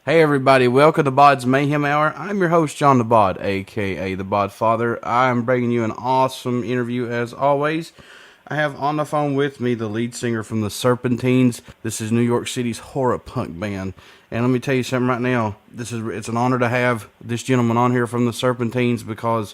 Hey everybody, welcome to BODS Mayhem Hour. I'm your host, John the Bod, aka the Bod Father. I'm bringing you an awesome interview as always. I have on the phone with me the lead singer from the Serpenteens. This is New York City's horror punk band. And let me tell you something right now. It's an honor to have this gentleman on here from the Serpenteens, because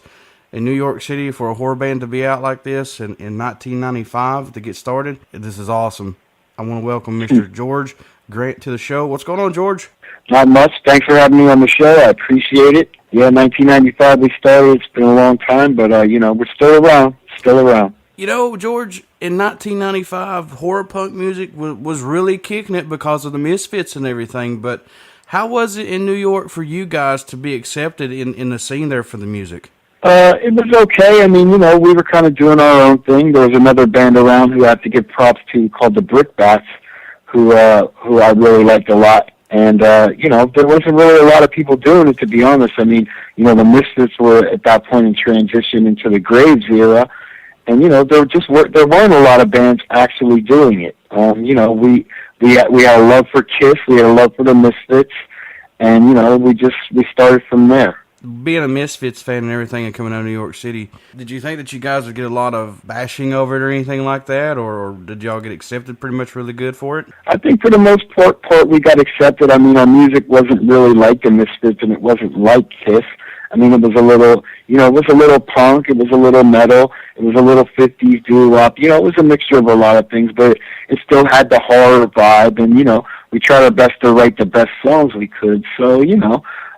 in New York City, for a horror band to be out like this in 1995 to get started, this is awesome. I want to welcome Mr. George Grant to the show. What's going on, George? Not much. Thanks for having me on the show. I appreciate it. Yeah, 1995 we started. It's been a long time, but, we're still around. Still around. You know, George, in 1995, horror punk music was really kicking it because of the Misfits and everything, but how was it in New York for you guys to be accepted in the scene there for the music? It was okay. I mean, we were kind of doing our own thing. There was another band around who I have to give props to called the Brickbats, who I really liked a lot. And, there wasn't really a lot of people doing it, to be honest. I mean, the Misfits were at that point in transition into the Graves era. And, there weren't a lot of bands actually doing it. We had a love for Kiss. We had a love for the Misfits. And, we started from there. Being a Misfits fan and everything and coming out of New York City, did you think that you guys would get a lot of bashing over it or anything like that, or did y'all get accepted pretty much really good for it? I think for the most part we got accepted. I mean, our music wasn't really like the Misfits, and it wasn't like Kiss. I mean, it was a little, it was a little punk, it was a little metal, it was a little 50s doo-wop. It was a mixture of a lot of things, but it still had the horror vibe, and, we tried our best to write the best songs we could. So,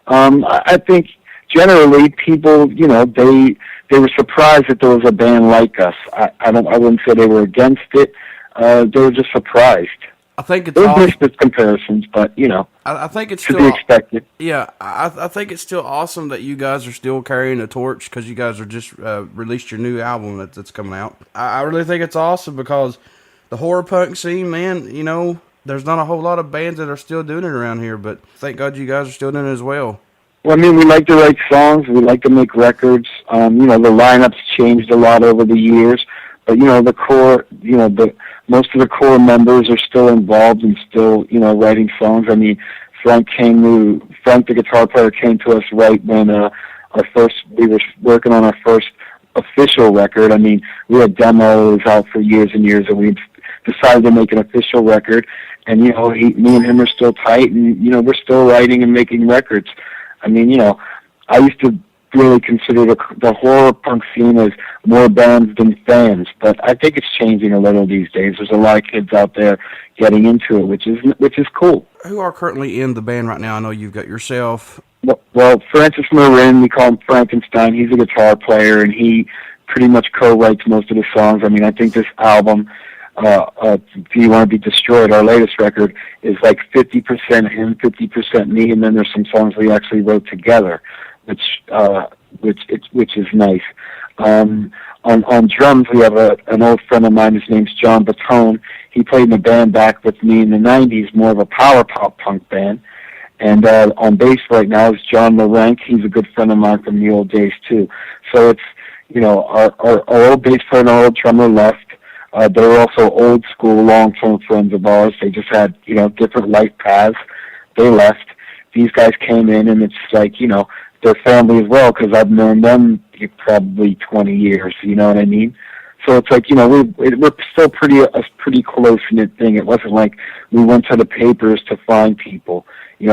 I think generally, people, they were surprised that there was a band like us. I wouldn't say they were against it. They were just surprised. I think it's awesome. There's comparisons, but I think it's to still be expected. Yeah, I think it's still awesome that you guys are still carrying the torch, because you guys are just released your new album that's coming out. I really think it's awesome because the horror punk scene, man, there's not a whole lot of bands that are still doing it around here, but thank God you guys are still doing it as well. Well, I mean, we like to write songs. We like to make records. The lineup's changed a lot over the years, but the core, most of the core members are still involved and still, writing songs. I mean, Frank, the guitar player, came to us right when we were working on our first official record. I mean, we had demos out for years and years, and we decided to make an official record. And me and him are still tight, and we're still writing and making records. I mean, I used to really consider the horror punk scene as more bands than fans, but I think it's changing a little these days. There's a lot of kids out there getting into it, which is cool. Who are currently in the band right now? I know you've got yourself. Well, Francis Marin, we call him Frankenstein. He's a guitar player, and he pretty much co-writes most of the songs. I mean, I think this album, Do You Want to Be Destroyed, our latest record, is like 50% him, 50% me, and then there's some songs we actually wrote together, which is nice. On drums, we have an old friend of mine. His name's John Batone. He played in a band back with me in the 90s, more of a power pop punk band. And on bass right now is John Larenk. He's a good friend of mine from the old days, too. So it's, our old bass player and our old drummer left. They were also old school, long-term friends of ours. They just had, different life paths. They left. These guys came in, and it's like, their family as well, because I've known them probably 20 years, you know what I mean? So it's like, we're still a pretty close-knit thing. It wasn't like we went to the papers to find people. We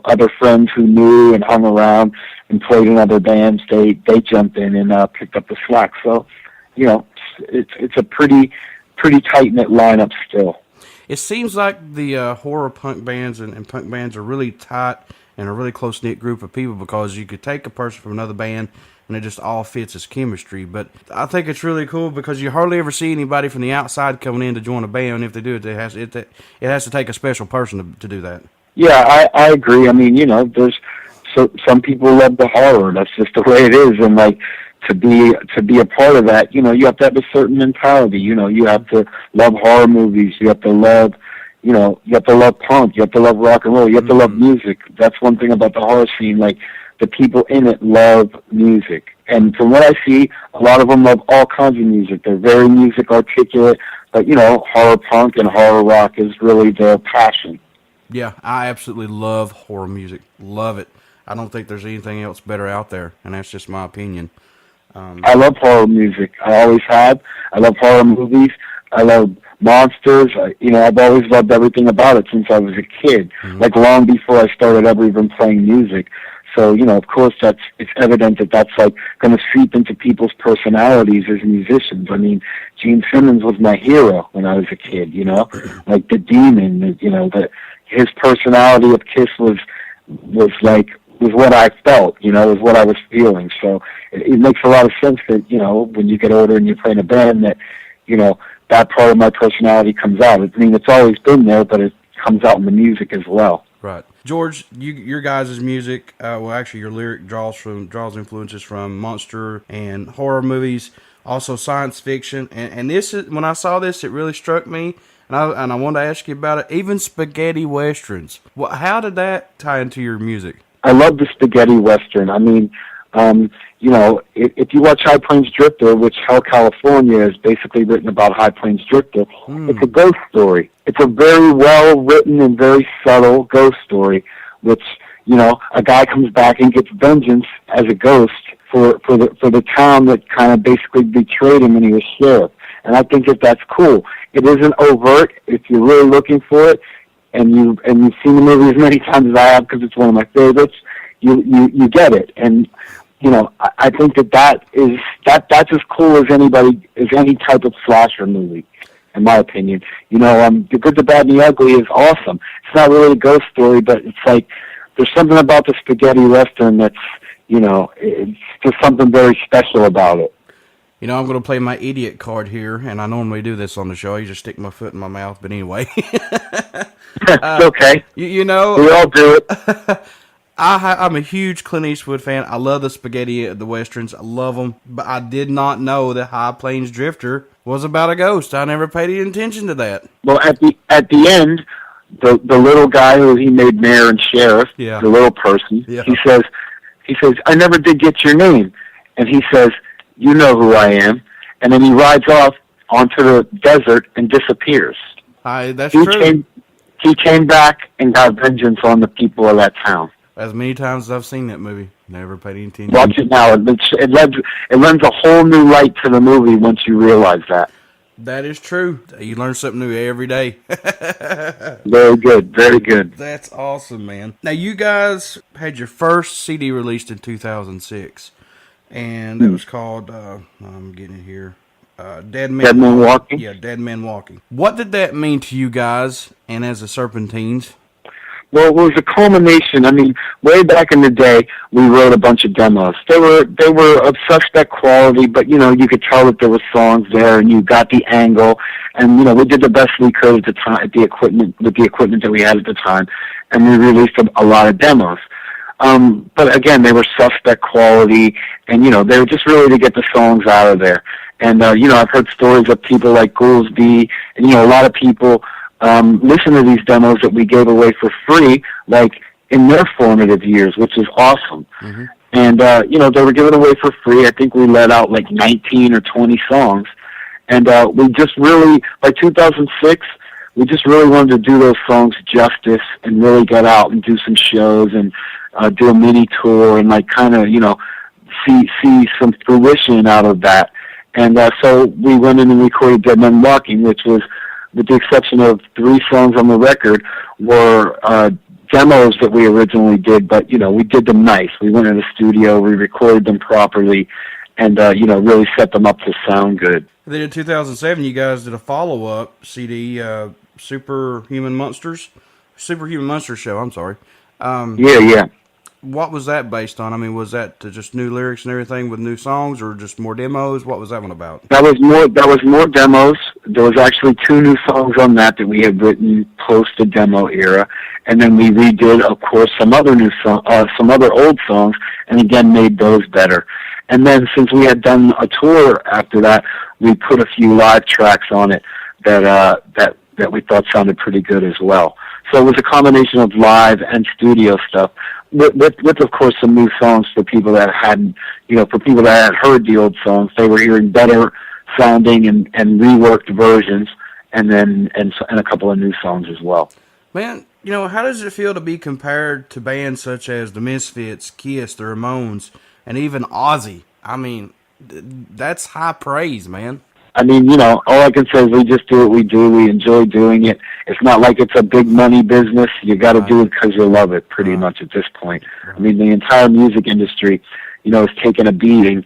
other friends who knew and hung around and played in other bands, they jumped in and picked up the slack. So, it's a pretty tight-knit lineup still. It seems like the horror punk bands and punk bands are really tight and a really close-knit group of people, because you could take a person from another band and it just all fits as chemistry. But I think it's really cool because you hardly ever see anybody from the outside coming in to join a band, and if they do it, it has to take a special person to do that. Yeah, I agree. I mean, there's some people love the horror. That's just the way it is, and like, to be a part of that, you have to have a certain mentality. You have to love horror movies. You have to love, you have to love punk. You have to love rock and roll. You have to love music. That's one thing about the horror scene. Like, the people in it love music. And from what I see, a lot of them love all kinds of music. They're very music articulate, but, horror punk and horror rock is really their passion. Yeah, I absolutely love horror music. Love it. I don't think there's anything else better out there, and that's just my opinion. I love horror music. I always have. I love horror movies. I love monsters. I've always loved everything about it since I was a kid, like long before I started ever even playing music. So, of course, it's evident that that's like going to seep into people's personalities as musicians. I mean, Gene Simmons was my hero when I was a kid. Like the Demon. His personality of Kiss was what I felt. Was what I was feeling. So it makes a lot of sense that when you get older and you play in a band that that part of my personality comes out. I mean, it's always been there, but it comes out in the music as well. Right. George, your guys' music, actually your lyric draws influences from monster and horror movies, also science fiction. And this is, when I saw this, it really struck me, and I wanted to ask you about it, even spaghetti westerns. How did that tie into your music? I love the spaghetti western. I mean, if you watch High Plains Drifter, which Hell California is basically written about High Plains Drifter, it's a ghost story. It's a very well written and very subtle ghost story, which, a guy comes back and gets vengeance as a ghost for the town that kind of basically betrayed him when he was sheriff. And I think that's cool. It isn't overt. If you're really looking for it, and you've seen the movie as many times as I have because it's one of my favorites, you get it. And I think that's as cool as any type of slasher movie, in my opinion. The Good, the Bad, and the Ugly is awesome. It's not really a ghost story, but it's like there's something about the spaghetti western that's it's just something very special about it. I'm going to play my idiot card here, and I normally do this on the show. I just stick my foot in my mouth, but anyway. It's okay. We all do it. I'm a huge Clint Eastwood fan. I love the westerns. I love them. But I did not know that High Plains Drifter was about a ghost. I never paid any attention to that. Well, at the end, the little guy who he made mayor and sheriff, the little person, he says, I never did get your name. And he says, you know who I am. And then he rides off onto the desert and disappears. That's true. He came back and got vengeance on the people of that town. As many times as I've seen that movie, never paid any attention. Watch it now. It lends a whole new light to the movie once you realize that. That is true. You learn something new every day. Very good. Very good. That's awesome, man. Now, you guys had your first CD released in 2006, and it was called, I'm getting it here, Dead Man Walking? Yeah, Dead Man Walking. What did that mean to you guys and as the Serpenteens? Well, it was a culmination. I mean, way back in the day, we wrote a bunch of demos. They were of suspect quality, but you could tell that there were songs there, and you got the angle. And we did the best we could at the time with the equipment that we had at the time, and we released a lot of demos. But again, they were suspect quality, and they were just really to get the songs out of there. And I've heard stories of people like Goolsby, and a lot of people listen to these demos that we gave away for free, like in their formative years, which is awesome. Mm-hmm. And they were given away for free. I think we let out like 19 or 20 songs, and we just really, by 2006, we just really wanted to do those songs justice and really get out and do some shows and do a mini tour and like kind of see some fruition out of that. And so we went in and recorded Dead Men Walking, which was, with the exception of 3 songs on the record, were demos that we originally did, but, we did them nice. We went in the studio, we recorded them properly, and, really set them up to sound good. Then in 2007, you guys did a follow-up CD, Superhuman Monsters Show, I'm sorry. Yeah. What was that based on? I mean, was that just new lyrics and everything with new songs, or just more demos? What was that one about? That was more demos. There was actually 2 new songs on that we had written post the demo era, and then we redid, of course, some other old songs, and again made those better. And then since we had done a tour after that, we put a few live tracks on it that we thought sounded pretty good as well. So it was a combination of live and studio stuff, with of course some new songs for people that hadn't, for people that had heard the old songs. They were hearing better sounding and reworked versions, and a couple of new songs as well. Man, you know, how does it feel to be compared to bands such as the Misfits, Kiss, the Ramones, and even Ozzy? I mean, that's high praise, man. I mean, all I can say is we just do what we do. We enjoy doing it. It's not like it's a big money business. You got to do it because you love it, pretty much at this point. I mean, the entire music industry, is taking a beating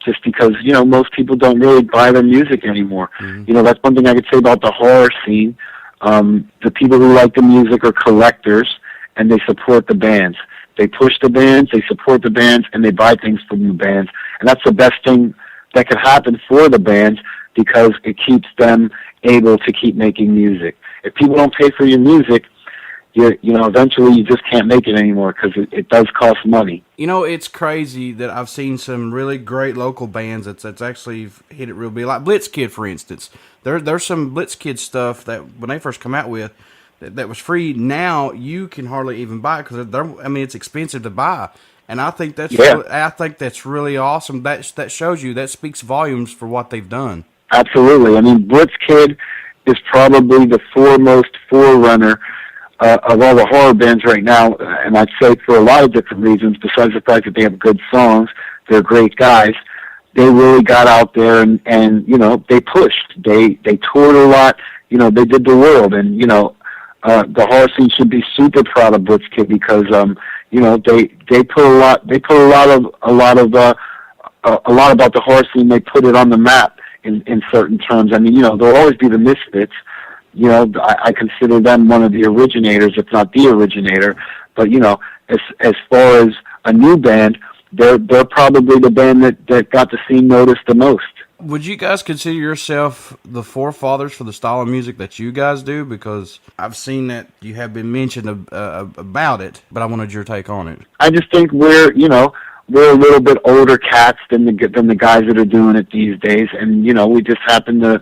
just because, most people don't really buy their music anymore. Mm-hmm. That's one thing I could say about the horror scene. The people who like the music are collectors, and they support the bands. They push the bands, they support the bands, and they buy things from the bands. And that's the best thing that could happen for the bands because it keeps them able to keep making music. If people don't pay for your music, eventually you just can't make it anymore because it does cost money. It's crazy that I've seen some really great local bands that's actually hit it real big, like Blitzkid, for instance. There's some Blitzkid stuff that when they first come out with that was free. Now you can hardly even buy it because it's expensive to buy. And I think that's really awesome. That shows you, that speaks volumes for what they've done. Absolutely. I mean, Blitzkid is probably the foremost forerunner of all the horror bands right now, and I'd say for a lot of different reasons, besides the fact that they have good songs, they're great guys. They really got out there and they pushed. They toured a lot. They did the world, and the horror scene should be super proud of Blitzkid because they put a lot about the horror scene. They put it on the map in certain terms. I mean, there'll always be the Misfits. I consider them one of the originators, if not the originator. But as far as a new band, they're probably the band that got the scene noticed the most. Would you guys consider yourself the forefathers for the style of music that you guys do? Because I've seen that you have been mentioned about it, but I wanted your take on it. I just think we're a little bit older cats than the guys that are doing it these days, and we just happen to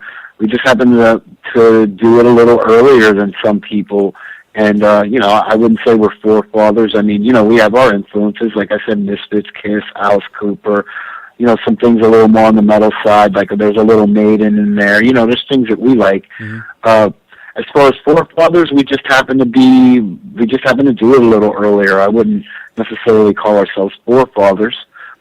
do it a little earlier than some people. And I wouldn't say we're forefathers. I mean, we have our influences, like I said, Misfits, Kiss, Alice Cooper. Some things a little more on the metal side, like there's a little Maiden in there. There's things that we like. Mm-hmm. As far as forefathers, we just happen to do it a little earlier. I wouldn't necessarily call ourselves forefathers,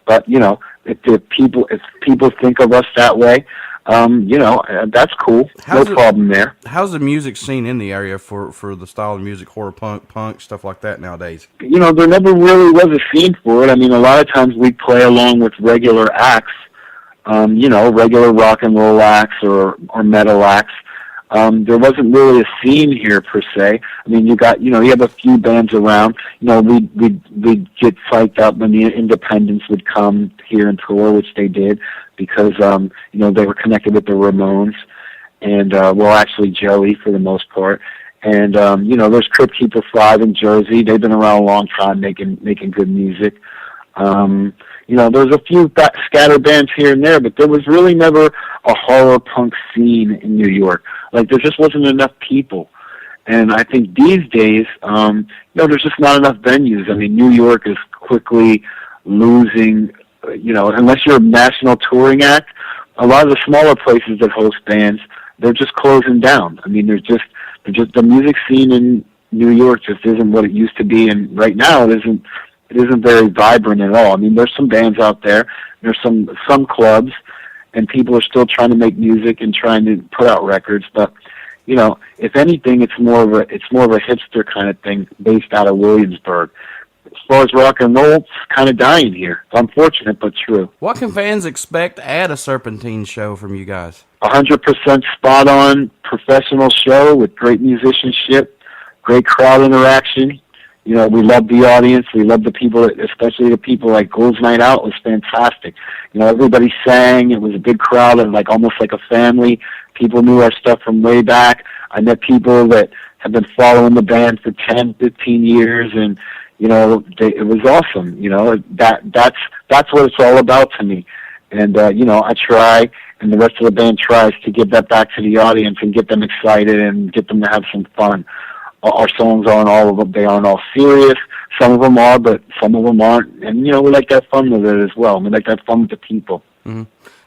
but if people think of us that way, that's cool. No problem there. How's the music scene in the area for the style of music, horror, punk, stuff like that nowadays? There never really was a scene for it. I mean, a lot of times we play along with regular acts, regular rock and roll acts or metal acts. There wasn't really a scene here per se. I mean, you have a few bands around. We'd get psyched up when the independents would come here and tour, which they did, because they were connected with the Ramones and actually Joey for the most part. And there's Crypt Keeper 5 in Jersey. They've been around a long time making good music. There's a few scatter bands here and there, but there was really never a horror punk scene in New York. Like, there just wasn't enough people. And I think these days, there's just not enough venues. I mean, New York is quickly losing, unless you're a national touring act, a lot of the smaller places that host bands, they're just closing down. I mean, the music scene in New York just isn't what it used to be, and right now it isn't very vibrant at all. I mean, there's some bands out there, there's some clubs, and people are still trying to make music and trying to put out records. But if anything, it's more of a hipster kind of thing based out of Williamsburg. As far as rock and roll, it's kind of dying here. It's unfortunate, but true. What can fans expect at a Serpenteens show from you guys? 100% spot on professional show with great musicianship, great crowd interaction. We love the audience. We love the people, especially the people like Ghouls Night Out was fantastic. Everybody sang. It was a big crowd and almost like a family. People knew our stuff from way back. I met people that have been following the band for 10, 15 years, and it was awesome. That's what it's all about to me. And I try, and the rest of the band tries to give that back to the audience and get them excited and get them to have some fun. Our songs aren't all of them. They aren't all serious. Some of them are, but some of them aren't. And we like to have fun with it as well. We like to have fun with the people. Mm-hmm.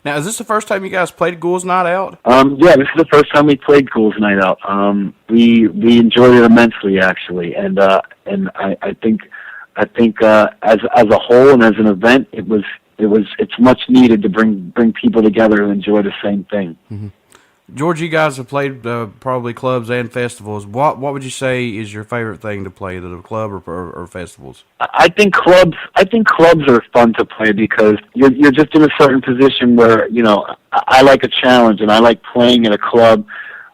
Now, is this the first time you guys played Ghouls Night Out? Yeah, this is the first time we played Ghouls Night Out. We enjoyed it immensely, actually, and I think as a whole and as an event, it's much needed to bring people together to enjoy the same thing. Mm-hmm. George, you guys have played probably clubs and festivals. What would you say is your favorite thing to play, the club or festivals? I think clubs are fun to play because you're just in a certain position where, you know, I like a challenge, and I like playing at a club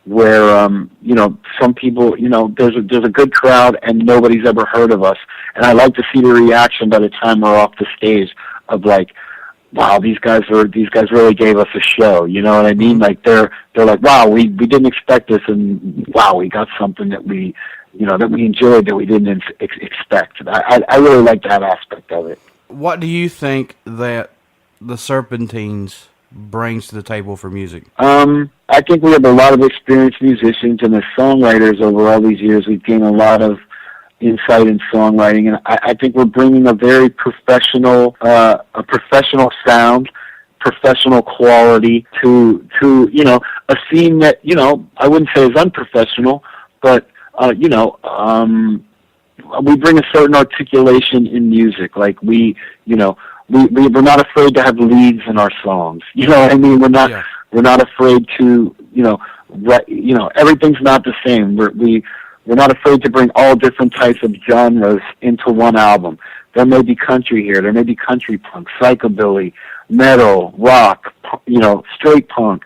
where you know, some people, you know, there's a good crowd and nobody's ever heard of us, and I like to see the reaction by the time we're off the stage of like, wow, these guys really gave us a show. You know what I mean? Like they're like, wow, we didn't expect this, and wow, we got something that we enjoyed that we didn't expect. I really like that aspect of it. What do you think that the Serpenteens brings to the table for music? I think we have a lot of experienced musicians, and as songwriters over all these years, we've gained a lot of insight in songwriting, and I think we're bringing a very professional sound, professional quality to you know, a scene that, you know, I wouldn't say is unprofessional, but you know, we bring a certain articulation in music. Like we're not afraid to have leads in our songs. You know what I mean? We're not afraid to, you know, everything's not the same. We're not afraid to bring all different types of genres into one album. There may be country here. There may be country punk, psychobilly, metal, rock, you know, straight punk.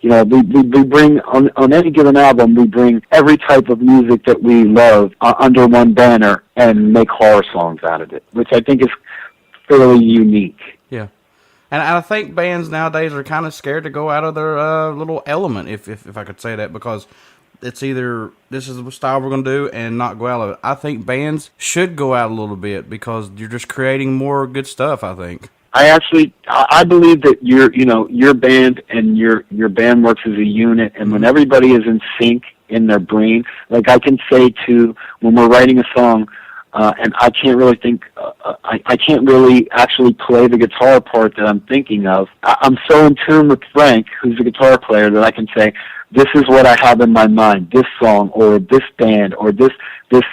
You know, we bring, on any given album, we bring every type of music that we love under one banner and make horror songs out of it, which I think is fairly unique. Yeah. And I think bands nowadays are kind of scared to go out of their little element, if I could say that, because it's either this is the style we're going to do and not go out of it. I think bands should go out a little bit because you're just creating more good stuff, I think. I believe that your band and your band works as a unit, and when everybody is in sync in their brain, like I can say when we're writing a song, and I can't really think, I can't really actually play the guitar part that I'm thinking of. I'm so in tune with Frank, who's the guitar player, that I can say, this is what I have in my mind, this song, or this band, or this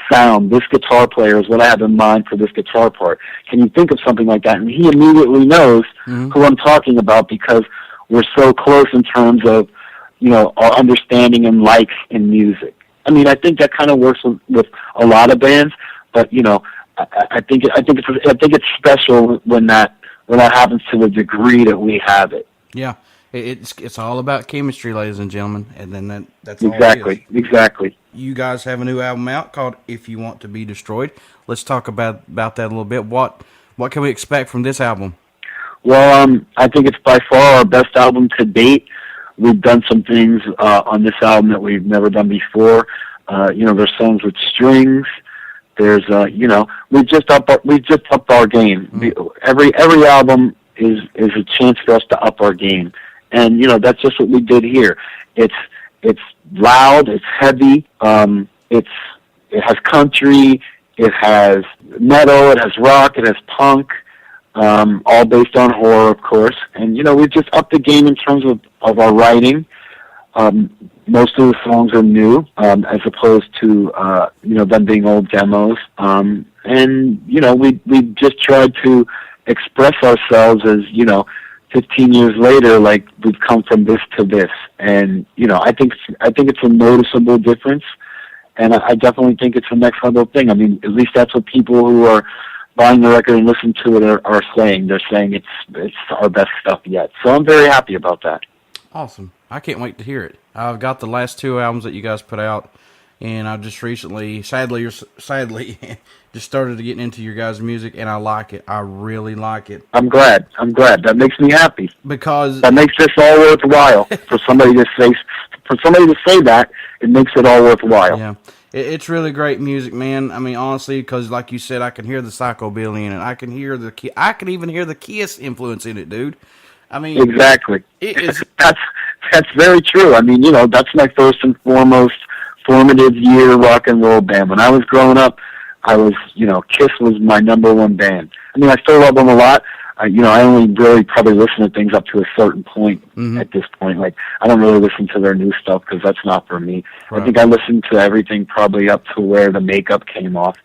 sound, this guitar player is what I have in mind for this guitar part. Can you think of something like that? And he immediately knows who I'm talking about because we're so close in terms of, you know, our understanding and likes in music. I mean, I think that kind of works with a lot of bands, but you know, I think it's special when that happens to the degree that we have it. Yeah. It's all about chemistry, ladies and gentlemen, and then that's exactly. You guys have a new album out called "If You Want to Be Destroyed." Let's talk about that a little bit. What can we expect from this album? Well, I think it's by far our best album to date. We've done some things on this album that we've never done before. You know, there's songs with strings. There's you know, we've just upped our game. Every album is a chance for us to up our game. And, you know, that's just what we did here. It's loud, it's heavy, it has country, it has metal, it has rock, it has punk, all based on horror, of course. And, you know, we've just upped the game in terms of our writing. Most of the songs are new, as opposed to, you know, them being old demos. And, you know, we just tried to express ourselves as, you know, 15 years later, like we've come from this to this, and you know, I think it's a noticeable difference, and I definitely think it's a next level thing. I mean, at least that's what people who are buying the record and listening to it are saying. They're saying it's our best stuff yet. So I'm very happy about that. Awesome! I can't wait to hear it. I've got the last two albums that you guys put out, and I just recently, sadly, just started getting into your guys' music, and I like it. I really like it. I'm glad. That makes me happy because that makes this all worthwhile. For somebody to say that, it makes it all worthwhile. Yeah, it's really great music, man. I mean, honestly, because like you said, I can hear the psychobilly in it. I can even hear the Kiss influence in it, dude. I mean, exactly. That's very true. I mean, you know, that's my first and foremost formative year rock and roll band. When I was growing up, you know, Kiss was my number one band. I mean, I still love them a lot, I only really probably listen to things up to a certain point at this point. Like, I don't really listen to their new stuff because that's not for me. Right. I think I listened to everything probably up to where the makeup came off.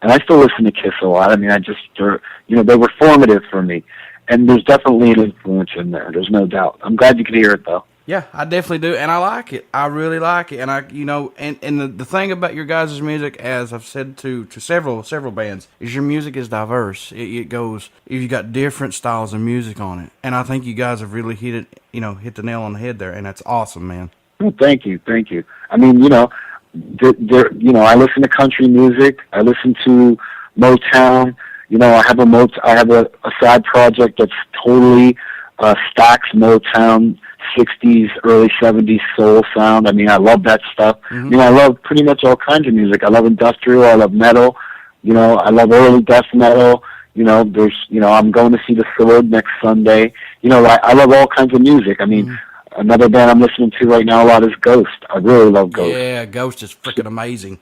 And I still listen to Kiss a lot. I mean, they were formative for me. And there's definitely an influence in there. There's no doubt. I'm glad you could hear it, though. Yeah, I definitely do, and I like it. I really like it, and and the thing about your guys' music, as I've said to several bands, is your music is diverse. It goes, you got different styles of music on it, and I think you guys have really hit the nail on the head there, and that's awesome, man. Well, thank you. I mean, I listen to country music. I listen to Motown. I have a side project that's totally Stax Motown, 60s, early 70s soul sound. I mean, I love that stuff. I mean, I love pretty much all kinds of music. I love industrial. I love metal. I love early death metal. I'm going to see The Sword next Sunday. I love all kinds of music. I mean, another band I'm listening to right now a lot is Ghost. I really love Ghost. Yeah, Ghost is freaking amazing.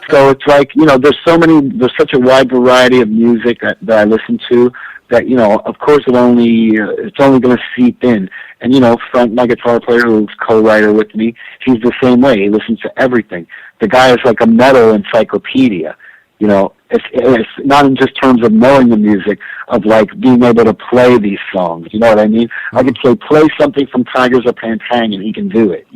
So it's like, there's such a wide variety of music that I listen to that, of course it's only going to seep in. And, Frank, my guitar player, who's co-writer with me, he's the same way. He listens to everything. The guy is like a metal encyclopedia. It's not in just terms of knowing the music, of like being able to play these songs. You know what I mean? I could say, play something from Tigers of Pantang, and he can do it.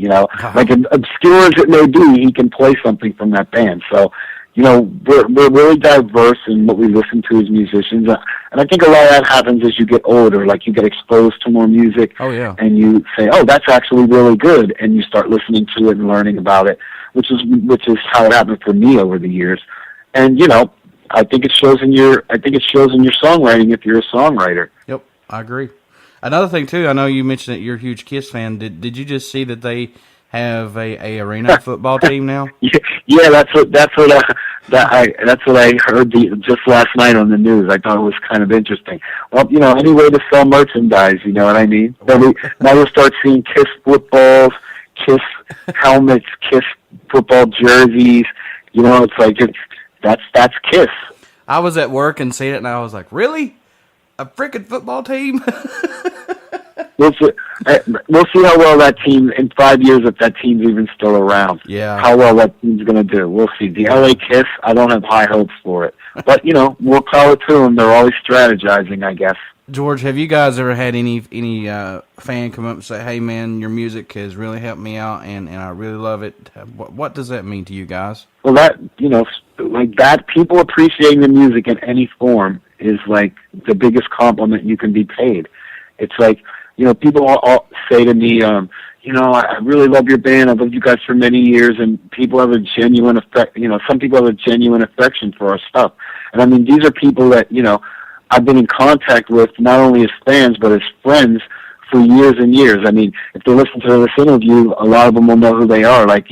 Like obscure as it may be, he can play something from that band. So, we're really diverse in what we listen to as musicians. And I think a lot of that happens as you get older. Like, you get exposed to more music. Oh, yeah. And you say, oh, that's actually really good. And you start listening to it and learning about it, which is how it happened for me over the years. And, I think it shows in your songwriting if you're a songwriter. Yep, I agree. Another thing, too, I know you mentioned that you're a huge Kiss fan. Did you just see that they have a arena football team now? Yeah, that's what I heard just last night on the news. I thought it was kind of interesting. Well, any way to sell merchandise, you know what I mean? Now we'll start seeing Kiss footballs, Kiss helmets, Kiss football jerseys. It's like that's Kiss. I was at work and seen it, and I was like, really? A freaking football team? We'll see how well that team, in 5 years, if that team's even still around. Yeah. How well that team's going to do. We'll see. The LA Kiss, I don't have high hopes for it. But, more power to them. They're always strategizing, I guess. George, have you guys ever had any fan come up and say, hey, man, your music has really helped me out, and I really love it? What does that mean to you guys? Well, like that, people appreciating the music in any form is like the biggest compliment you can be paid. It's like, people all say to me, I really love your band. I've loved you guys for many years, and people have a genuine some people have a genuine affection for our stuff. And I mean, these are people that, I've been in contact with not only as fans, but as friends for years and years. I mean, if they listen to this interview, a lot of them will know who they are. Like,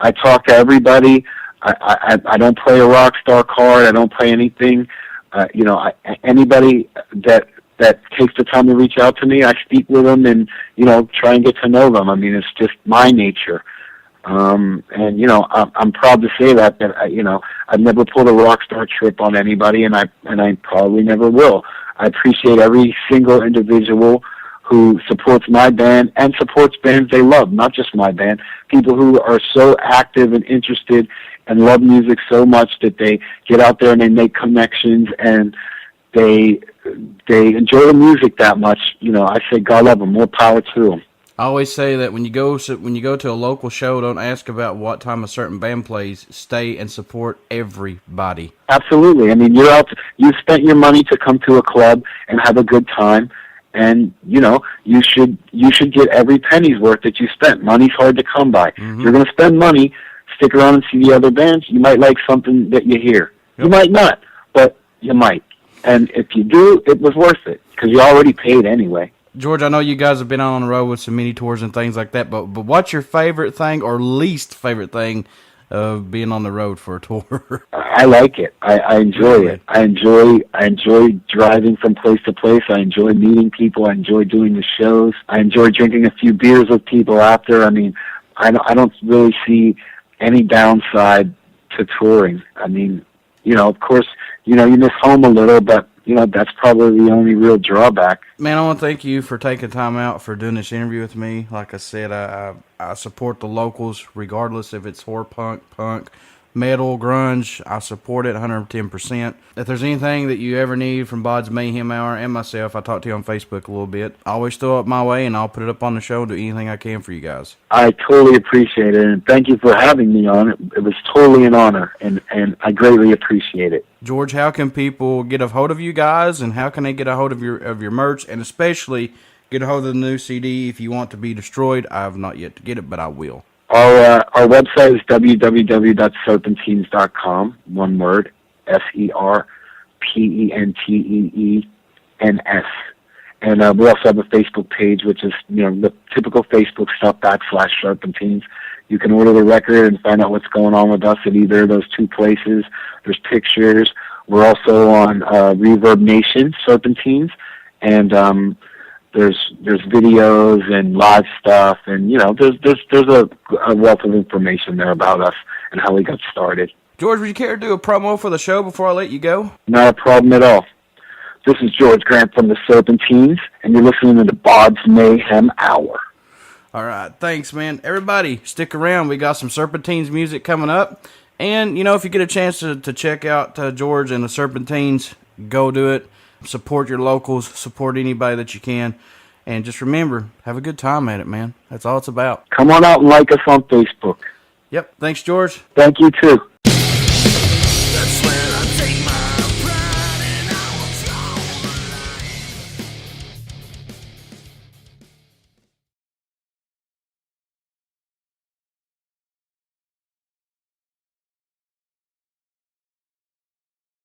I talk to everybody. I don't play a rock star card. I don't play anything. Anybody that takes the time to reach out to me, I speak with them and, try and get to know them. I mean, it's just my nature. And, I'm proud to say that I've never pulled a rock star trip on anybody, and I probably never will. I appreciate every single individual who supports my band and supports bands they love, not just my band. People who are so active and interested and love music so much that they get out there and they make connections and they enjoy the music that much. I say God love them, more power to them. I always say that when you go to a local show, don't ask about what time a certain band plays. Stay and support everybody. Absolutely. I mean, you spent your money to come to a club and have a good time, and you should get every penny's worth that you spent. Money's hard to come by. If you're going to spend money, stick around and see the other bands. You might like something that you hear. Yep. You might not, but you might. And if you do, it was worth it because you already paid anyway. George, I know you guys have been on the road with some mini tours and things like that, but what's your favorite thing or least favorite thing of being on the road for a tour? I like it. I enjoy it. I enjoy driving from place to place. I enjoy meeting people. I enjoy doing the shows. I enjoy drinking a few beers with people after. I mean, I don't really see any downside to touring. I mean, of course, you miss home a little, but that's probably the only real drawback. Man, I want to thank you for taking time out for doing this interview with me. Like I said, I support the locals regardless if it's horror punk, metal, grunge. I support it 110%. If there's anything that you ever need from BODS Mayhem Hour and myself, I talked to you on Facebook a little bit. Always throw it my way, and I'll put it up on the show and do anything I can for you guys. I totally appreciate it, and thank you for having me on. It was totally an honor, and I greatly appreciate it. George, how can people get a hold of you guys, and how can they get a hold of your merch, and especially get a hold of the new CD if you want to be destroyed? I have not yet to get it, but I will. Our website is www.serpenteens.com, one word, SERPENTEENS. And we also have a Facebook page, which is, the typical Facebook stuff, /Serpenteens. You can order the record and find out what's going on with us at either of those two places. There's pictures. We're also on Reverb Nation, Serpenteens, and there's videos and live stuff, and there's a wealth of information there about us and how we got started. George, would you care to do a promo for the show before I let you go? Not a problem at all. This is George Grant from the Serpenteens, and you're listening to the BODS Mayhem Hour. All right, thanks, man. Everybody, stick around. We got some Serpenteens music coming up, and if you get a chance to check out George and the Serpenteens, go do it. Support your locals, support anybody that you can, and just remember, have a good time at it, man. That's all it's about. Come on out and like us on Facebook. Yep. Thanks, George. Thank you, too.